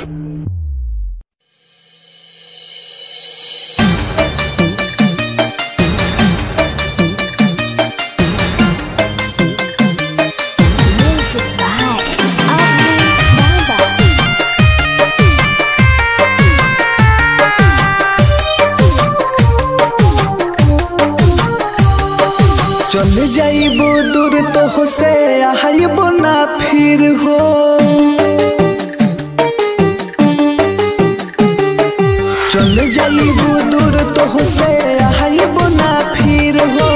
चल जाइबो दूर तो से आइबो ना फिर हो। चल जाइबो दूर तो से आइबो ना फिर हो।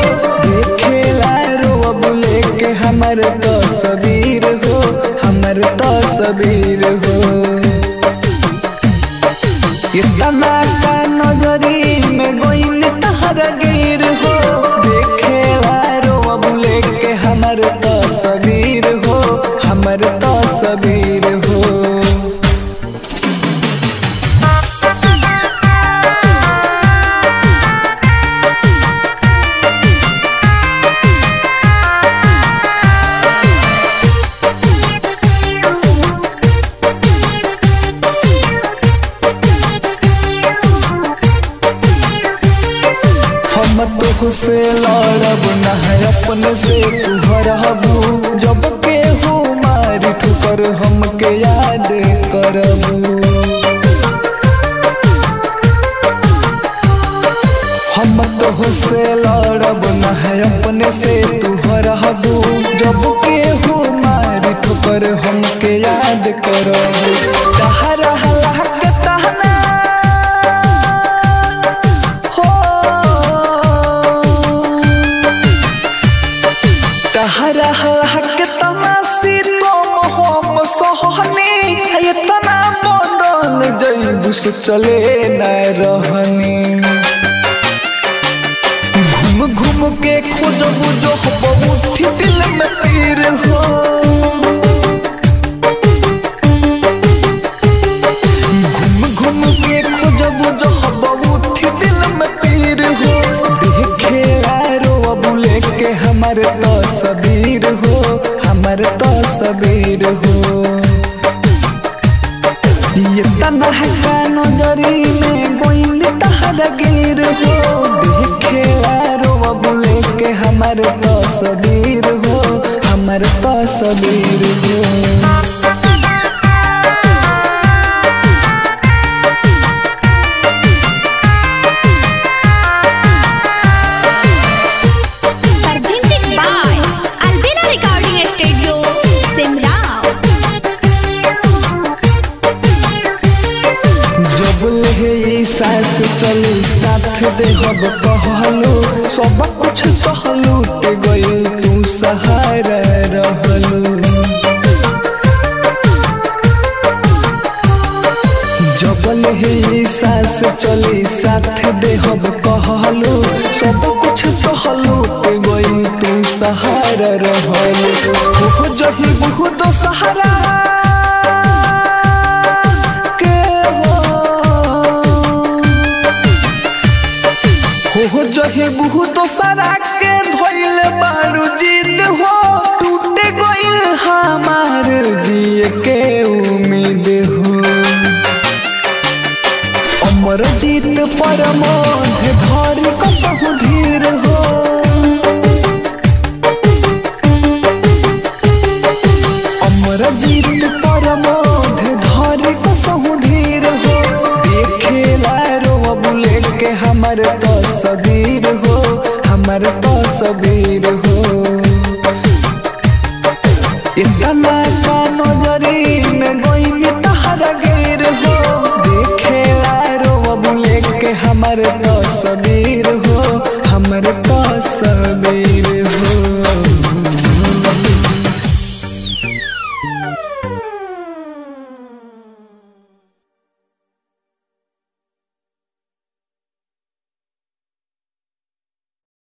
देखेला रोब लेके हमर तस्वीर हो, हमर तस्वीर हो। इतना का नजरी में गोइन तहर गिर हो। हमर तस्वीर हो, हमर तस्वीर हो। हम तो से लड़ब न है अपने से तू हरबू। जब के हो मारी ठुकर हमके याद करबू। हम तो से लड़ब न है अपने से तू हरबू। जब के हो मारी ठुकर हमके याद करबू। तहरा हरा हक तमासी तुम हम सोहनी। इतना बदल जइबू से चले न रहनी। घूम घूम के खोजबू जो बहुत दिल में तीर हो। घूम घूम के खोजबू जो बहुत दिल में तीर हो। देखेला रोब लेके हमर तस्वीर हो, हमर तस्वीर हो। ये तना का नजरी में गोइन तहर गिर हो। देखेला रोब लेके हमर तस्वीर हो, हमर तस्वीर हो। सास चली साथ दे हब कहलू। सब कुछ कहलू ते गइल तू सहारा रहलू। जबल है सास चली साथ दे हब कहलू। सब कुछ कहलू ते गइल तू सहारा रहलू। हो जही बहुत सहारा हो जहे बहुत सारा के धोइल बारू जीत हो। टूटे गइल हमार जिए के उम्मीद हो। अमर जीत परमोध घर कसहु धीर हो। अमर जीत परमोध घर कसहु धीर हो। देखेला रोब लेके हमर तस्वीर हो, हमर तस्वीर हो। इतना का नजरी में गोइन तहर गिर हो। देखेला रोब लेके हमर तस्वीर हो, हमर तस्वीर।